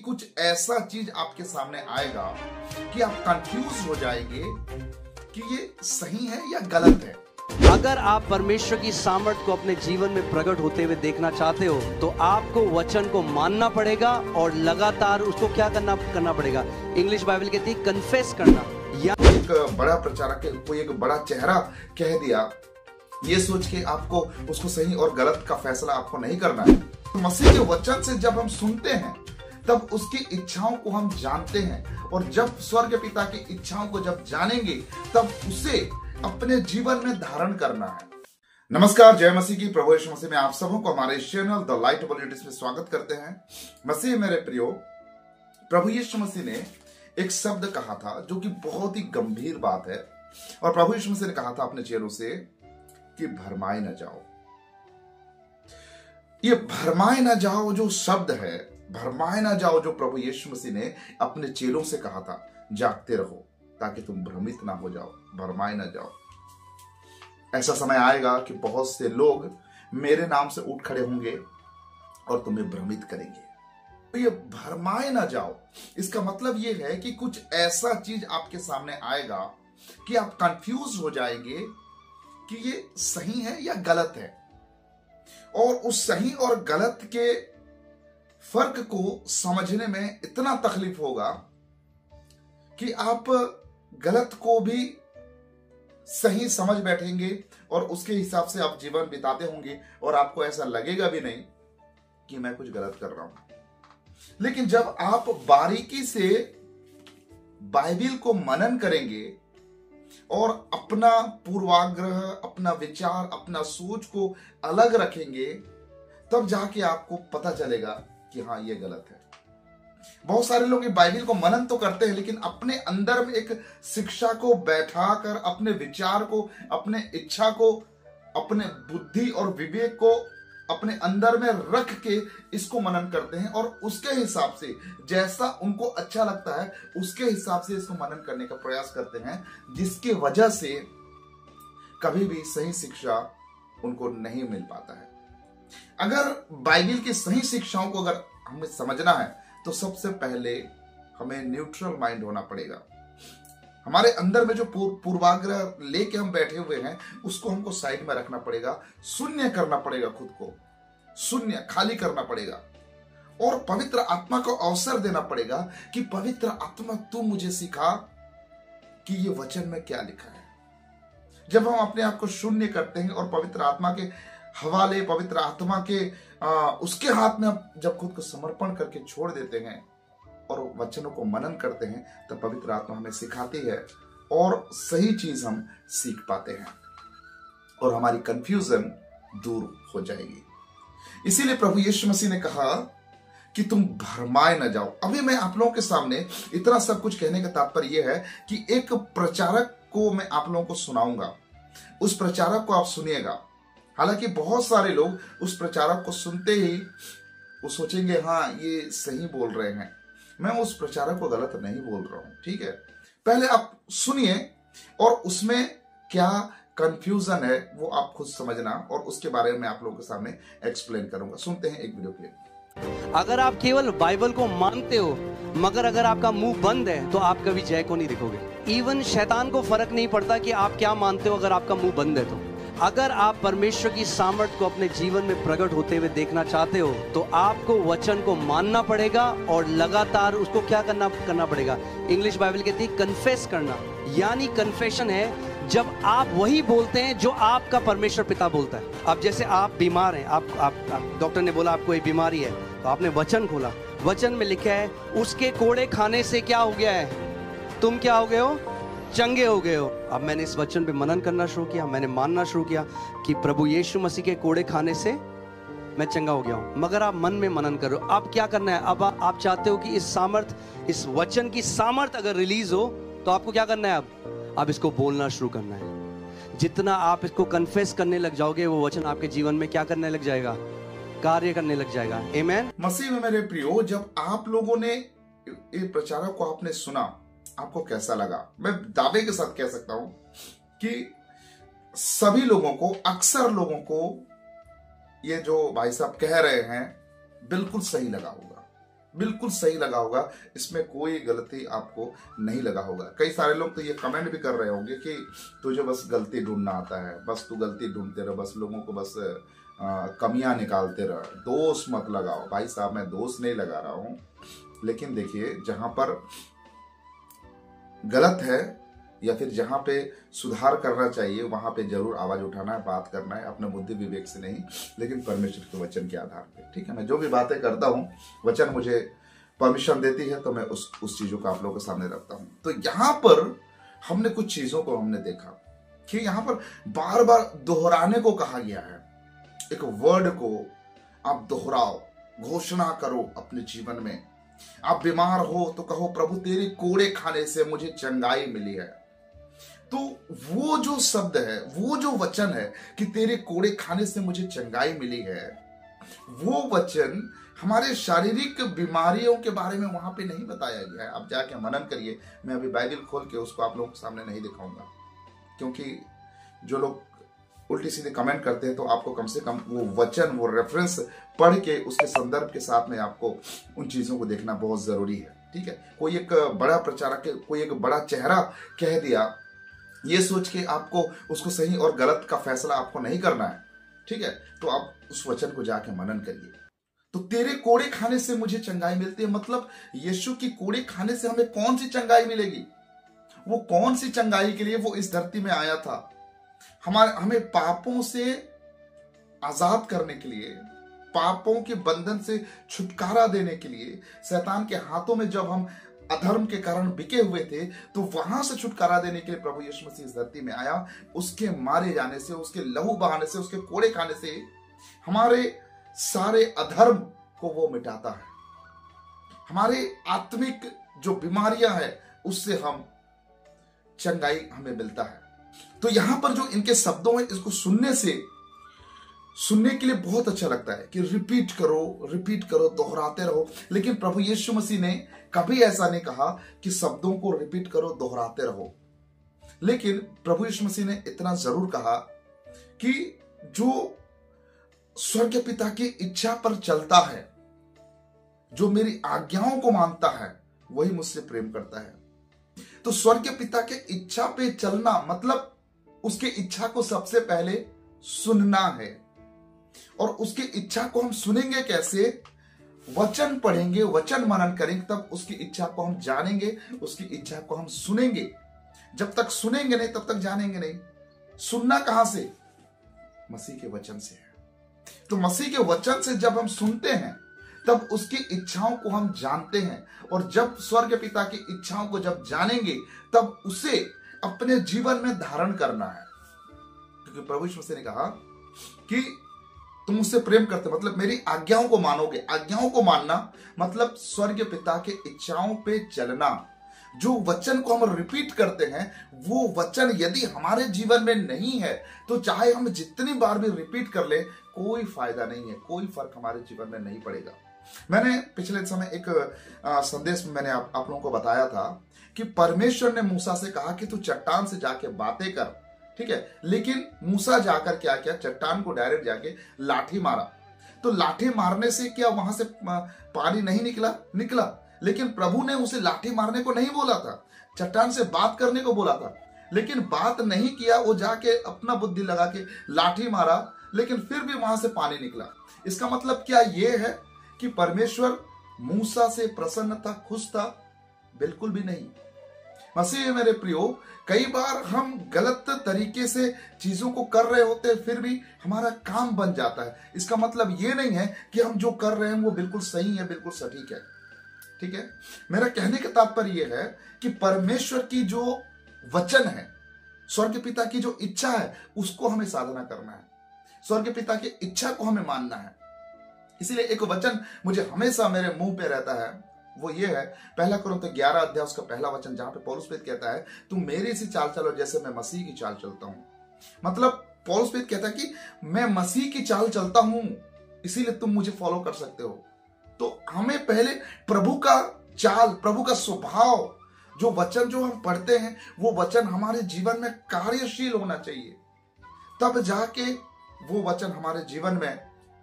कुछ ऐसा चीज आपके सामने आएगा कि आप कंफ्यूज हो जाएंगे कि ये सही है या गलत है। अगर आप परमेश्वर की सामर्थ को अपने जीवन में प्रकट होते हुए देखना चाहते हो तो आपको वचन को मानना पड़ेगा और लगातार उसको क्या करना पड़ेगा। इंग्लिश बाइबल कहती है कन्फेस करना। या एक बड़ा प्रचारक कोई एक बड़ा चेहरा कह दिया, ये सोच के आपको उसको सही और गलत का फैसला आपको नहीं करना है। मसीह के वचन से जब हम सुनते हैं तब उसकी इच्छाओं को हम जानते हैं, और जब स्वर्ग पिता की इच्छाओं को जब जानेंगे तब उसे अपने जीवन में धारण करना है। नमस्कार, जय मसीह की। प्रभु यीशु मसीह में आप सबों को हमारे चैनल द लाइट वॉल्यूटिस में स्वागत करते हैं। मसीह मेरे प्रियो, प्रभु यीशु मसीह ने एक शब्द कहा था जो कि बहुत ही गंभीर बात है, और प्रभु यीशु मसीह ने कहा था अपने चेलों से कि भरमाए न जाओ। ये भरमाए न जाओ जो शब्द है, भरमाए न जाओ, जो प्रभु यीशु मसीह ने अपने चेलों से कहा था, जागते रहो ताकि तुम भ्रमित ना हो जाओ, भरमाए न जाओ। ऐसा समय आएगा कि बहुत से लोग मेरे नाम से उठ खड़े होंगे और तुम्हें भ्रमित करेंगे। तो ये भरमाए न जाओ, इसका मतलब ये है कि कुछ ऐसा चीज आपके सामने आएगा कि आप कंफ्यूज हो जाएंगे कि ये सही है या गलत है, और उस सही और गलत के फर्क को समझने में इतना तकलीफ होगा कि आप गलत को भी सही समझ बैठेंगे और उसके हिसाब से आप जीवन बिताते होंगे, और आपको ऐसा लगेगा भी नहीं कि मैं कुछ गलत कर रहा हूं। लेकिन जब आप बारीकी से बाइबिल को मनन करेंगे और अपना पूर्वाग्रह, अपना विचार, अपना सोच को अलग रखेंगे, तब जाके आपको पता चलेगा कि हाँ, ये गलत है। बहुत सारे लोग ये बाइबिल को मनन तो करते हैं, लेकिन अपने अंदर में एक शिक्षा को बैठाकर, अपने विचार को, अपने इच्छा को, अपने बुद्धि और विवेक को अपने अंदर में रख के इसको मनन करते हैं, और उसके हिसाब से जैसा उनको अच्छा लगता है उसके हिसाब से इसको मनन करने का प्रयास करते हैं, जिसकी वजह से कभी भी सही शिक्षा उनको नहीं मिल पाता है। अगर बाइबिल की सही शिक्षाओं को अगर हमें समझना है तो सबसे पहले हमें न्यूट्रल माइंड होना पड़ेगा। हमारे अंदर में जो पूर्वाग्रह लेके हम बैठे हुए हैं उसको हमको साइड में रखना पड़ेगा, शून्य करना पड़ेगा, खुद को शून्य खाली करना पड़ेगा, और पवित्र आत्मा को अवसर देना पड़ेगा कि पवित्र आत्मा तू मुझे सिखा कि ये वचन में क्या लिखा है। जब हम अपने आप को शून्य करते हैं और पवित्र आत्मा के हवाले, पवित्र आत्मा के उसके हाथ में जब खुद को समर्पण करके छोड़ देते हैं और वचनों को मनन करते हैं, तब पवित्र आत्मा हमें सिखाती है और सही चीज हम सीख पाते हैं और हमारी कंफ्यूजन दूर हो जाएगी। इसीलिए प्रभु यीशु मसीह ने कहा कि तुम भरमाए न जाओ। अभी मैं आप लोगों के सामने इतना सब कुछ कहने का तात्पर्य यह है कि एक प्रचारक को मैं आप लोगों को सुनाऊंगा, उस प्रचारक को आप सुनिएगा। हालांकि बहुत सारे लोग उस प्रचारक को सुनते ही वो सोचेंगे हाँ, ये सही बोल रहे हैं, मैं उस प्रचारक को गलत नहीं बोल रहा हूं। ठीक है, पहले आप सुनिए और उसमें क्या कंफ्यूजन है वो आप खुद समझना, और उसके बारे में आप लोगों के सामने एक्सप्लेन करूंगा। सुनते हैं एक वीडियो क्लिप। अगर आप केवल बाइबल को मानते हो मगर अगर आपका मुंह बंद है तो आप कभी जय को नहीं दिखोगे। इवन शैतान को फर्क नहीं पड़ता कि आप क्या मानते हो अगर आपका मुंह बंद है तो। अगर आप परमेश्वर की सामर्थ को अपने जीवन में प्रकट होते हुए देखना चाहते हो तो आपको वचन को मानना पड़ेगा और लगातार उसको क्या करना पड़ेगा। इंग्लिश बाइबल कहती है कन्फेस करना, यानी कन्फेशन है जब आप वही बोलते हैं जो आपका परमेश्वर पिता बोलता है। अब जैसे आप बीमार हैं, आप डॉक्टर ने बोला आपको एक बीमारी है, तो आपने वचन खोला, वचन में लिखा है उसके कोड़े खाने से क्या हो गया है, तुम क्या हो गए हो, चंगे हो गए हो। अब मैंने इस वचन पे मनन करना शुरू किया, मैंने मानना शुरू किया कि प्रभु यीशु मसीह के कोड़े खाने से मैं चंगा हो गया हूं। मगर आप मन में मनन करो, अब क्या करना है, अब आप चाहते हो कि इस सामर्थ, इस वचन की सामर्थ अगर रिलीज हो तो आपको क्या करना है, अब इसको बोलना शुरू करना है। जितना आप इसको कन्फेस करने लग जाओगे वो वचन आपके जीवन में क्या करने लग जाएगा, कार्य करने लग जाएगा। आमीन। मसीह में मेरे प्रियो, जब आप लोगों ने ये प्रचारक को आपने सुना, आपको कैसा लगा? मैं दावे के साथ कह सकता हूं कि सभी लोगों को, अक्सर लोगों को ये जो भाई साहब कह रहे हैं बिल्कुल सही लगा होगा, बिल्कुल सही लगा होगा, इसमें कोई गलती आपको नहीं लगा होगा। कई सारे लोग तो ये कमेंट भी कर रहे होंगे कि तुझे बस गलती ढूंढना आता है, बस तू गलती ढूंढते रह, बस लोगों को बस कमियां निकालते रह, दोष मत लगाओ। भाई साहब, मैं दोष नहीं लगा रहा हूं, लेकिन देखिए जहां पर गलत है या फिर जहां पे सुधार करना चाहिए वहां पे जरूर आवाज उठाना है, बात करना है, अपने बुद्धि विवेक से नहीं, लेकिन परमेश्वर के वचन के आधार पे। ठीक है, मैं जो भी बातें करता हूँ वचन मुझे परमिशन देती है तो मैं उस चीजों को आप लोगों के सामने रखता हूँ। तो यहाँ पर हमने कुछ चीजों को हमने देखा कि यहाँ पर बार बार दोहराने को कहा गया है। एक वर्ड को आप दोहराओ, घोषणा करो अपने जीवन में। आप बीमार हो तो कहो प्रभु तेरे कोड़े खाने से मुझे चंगाई मिली है। तो वो जो शब्द है, वो जो वचन है कि तेरे कोड़े खाने से मुझे चंगाई मिली है, वो वचन हमारे शारीरिक बीमारियों के बारे में वहां पे नहीं बताया गया है। आप जाके मनन करिए, मैं अभी बाइबल खोल के उसको आप लोगों के सामने नहीं दिखाऊंगा, क्योंकि जो लोग उल्टी सीधे कमेंट करते हैं तो आपको कम से कम वो वचन, वो रेफरेंस पढ़ के उसके संदर्भ के साथ में आपको उन चीजों को देखना बहुत जरूरी है। ठीक है, कोई एक बड़ा प्रचारक, कोई एक बड़ा चेहरा कह दिया, ये सोच के आपको उसको सही और गलत का फैसला आपको नहीं करना है। ठीक है, तो आप उस वचन को जाके मनन करिए। तो तेरे कोड़े खाने से मुझे चंगाई मिलती है, मतलब यीशु की कोड़े खाने से हमें कौन सी चंगाई मिलेगी? वो कौन सी चंगाई के लिए वो इस धरती में आया था? हमें पापों से आजाद करने के लिए, पापों के बंधन से छुटकारा देने के लिए। शैतान के हाथों में जब हम अधर्म के कारण बिके हुए थे तो वहां से छुटकारा देने के लिए प्रभु यीशु मसीह इस धरती में आया। उसके मारे जाने से, उसके लहू बहाने से, उसके कोड़े खाने से हमारे सारे अधर्म को वो मिटाता है। हमारे आत्मिक जो बीमारियां हैं उससे हम चंगाई हमें मिलता है। तो यहां पर जो इनके शब्दों में, इसको सुनने के लिए बहुत अच्छा लगता है कि रिपीट करो, दोहराते रहो। लेकिन प्रभु यीशु मसीह ने कभी ऐसा नहीं कहा कि शब्दों को रिपीट करो, दोहराते रहो। लेकिन प्रभु यीशु मसीह ने इतना जरूर कहा कि जो स्वर्ग पिता की इच्छा पर चलता है, जो मेरी आज्ञाओं को मानता है, वही मुझसे प्रेम करता है। तो स्वर्ग पिता के इच्छा पे चलना मतलब उसकी इच्छा को सबसे पहले सुनना है। और उसकी इच्छा को हम सुनेंगे कैसे? वचन पढ़ेंगे, वचन मनन करेंगे, तब उसकी इच्छा को हम जानेंगे, उसकी इच्छा को हम सुनेंगे। जब तक सुनेंगे नहीं तब तक जानेंगे नहीं। सुनना कहां से? मसीह के वचन से है। तो मसीह के वचन से जब हम सुनते हैं तब उसकी इच्छाओं को हम जानते हैं। और जब स्वर्ग पिता की इच्छाओं को जब जानेंगे तब उसे अपने जीवन में धारण करना है। क्योंकि प्रभु यीशु मसीह ने कहा कि तुम मुझसे प्रेम करते मतलब मेरी आज्ञाओं को मानोगे। आज्ञाओं को मानना मतलब स्वर्ग पिता के इच्छाओं पे चलना। जो वचन को हम रिपीट करते हैं, वो वचन यदि हमारे जीवन में नहीं है तो चाहे हम जितनी बार भी रिपीट कर ले, कोई फायदा नहीं है, कोई फर्क हमारे जीवन में नहीं पड़ेगा। मैंने पिछले समय एक संदेश में मैंने आप लोगों को बताया था कि परमेश्वर ने मूसा से कहा कि तू चट्टान से जाके बातें कर। ठीक है, लेकिन मूसा जाकर क्या किया? चट्टान को डायरेक्ट जाके लाठी मारा। तो लाठी मारने से क्या वहां से पानी नहीं निकला। लेकिन प्रभु ने उसे लाठी मारने को नहीं बोला था, चट्टान से बात करने को बोला था। लेकिन बात नहीं किया, वो जाके अपना बुद्धि लगा के लाठी मारा, लेकिन फिर भी वहां से पानी निकला। इसका मतलब क्या ये है कि परमेश्वर मूसा से प्रसन्न था, खुश था? बिल्कुल भी नहीं। मसीह मेरे प्रियो, कई बार हम गलत तरीके से चीजों को कर रहे होते हैं, फिर भी हमारा काम बन जाता है। इसका मतलब ये नहीं है कि हम जो कर रहे हैं वो बिल्कुल सही है, बिल्कुल सटीक है। ठीक है, मेरा कहने का तात्पर्य यह है कि परमेश्वर की जो वचन है, स्वर्ग पिता की जो इच्छा है, उसको हमें साधना करना है। स्वर्ग पिता की इच्छा को हमें मानना है। इसीलिए एक वचन मुझे हमेशा मेरे मुंह पे रहता है, वो ये है 1 कुरिन्थियों 11 अध्याय उसका पहला वचन, जहां पे पौलुस कहता है तुम मेरी सी चाल चलो जैसे मैं मसीह की चाल चलता हूं। मतलब पौलुस कहता है कि मैं मसीह की चाल चलता हूं, इसीलिए तुम मुझे फॉलो कर सकते हो। तो हमें पहले प्रभु का चाल, प्रभु का स्वभाव, जो वचन जो हम पढ़ते हैं वो वचन हमारे जीवन में कार्यशील होना चाहिए, तब जाके वो वचन हमारे जीवन में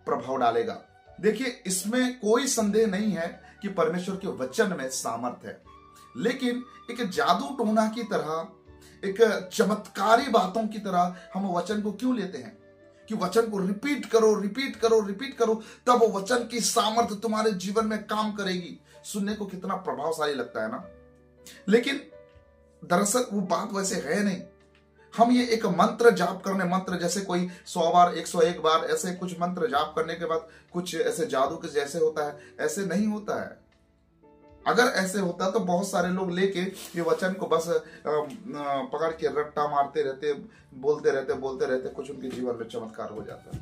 प्रभाव डालेगा। देखिए, इसमें कोई संदेह नहीं है कि परमेश्वर के वचन में सामर्थ है, लेकिन एक जादू टोना की तरह, एक चमत्कारी बातों की तरह हम वचन को क्यों लेते हैं कि वचन को रिपीट करो, रिपीट करो, रिपीट करो, तब वो वचन की सामर्थ तुम्हारे जीवन में काम करेगी। सुनने को कितना प्रभावशाली लगता है ना, लेकिन दरअसल वो बात वैसे है नहीं। हम ये एक मंत्र जाप करने, मंत्र जैसे कोई 100 बार 101 बार ऐसे कुछ मंत्र जाप करने के बाद कुछ ऐसे जादू के जैसे होता है, ऐसे नहीं होता है। अगर ऐसे होता तो बहुत सारे लोग लेके ये वचन को बस पकड़ के रट्टा मारते रहते, बोलते रहते, कुछ उनके जीवन में चमत्कार हो जाता।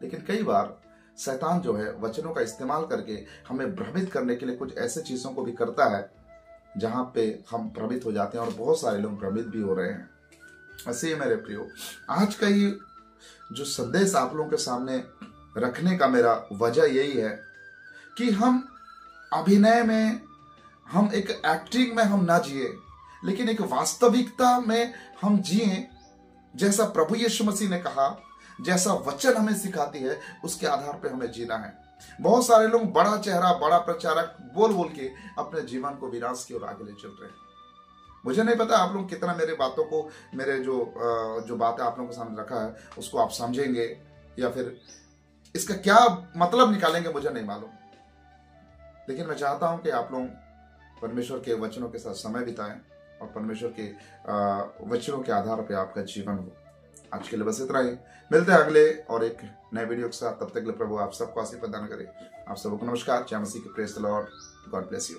लेकिन कई बार शैतान जो है वचनों का इस्तेमाल करके हमें भ्रमित करने के लिए कुछ ऐसे चीजों को भी करता है जहां पे हम भ्रमित हो जाते हैं, और बहुत सारे लोग भ्रमित भी हो रहे हैं। ऐसे ही मेरे प्रियो, आज का ये जो संदेश आप लोगों के सामने रखने का मेरा वजह यही है कि हम अभिनय में, हम एक एक्टिंग में हम ना जिए, लेकिन एक वास्तविकता में हम जिए, जैसा प्रभु यीशु मसीह ने कहा, जैसा वचन हमें सिखाती है, उसके आधार पे हमें जीना है। बहुत सारे लोग बड़ा चेहरा, बड़ा प्रचारक बोल बोल के अपने जीवन को विनाश की ओर आगे ले चल रहे हैं। मुझे नहीं पता आप लोग कितना मेरे बातों को, मेरे जो बातें आप लोगों के सामने रखा है उसको आप समझेंगे या फिर इसका क्या मतलब निकालेंगे, मुझे नहीं मालूम। लेकिन मैं चाहता हूं कि आप लोग परमेश्वर के वचनों के साथ समय बिताएं और परमेश्वर के वचनों के आधार पर आपका जीवन हो। आज के लिए बस इतना ही, मिलते हैं अगले और एक नए वीडियो के साथ। तब तक के लिए प्रभु आप सबको आशीर्वाद प्रदान करे। आप सबको नमस्कार। जय मसीह की, praise the Lord, God bless you.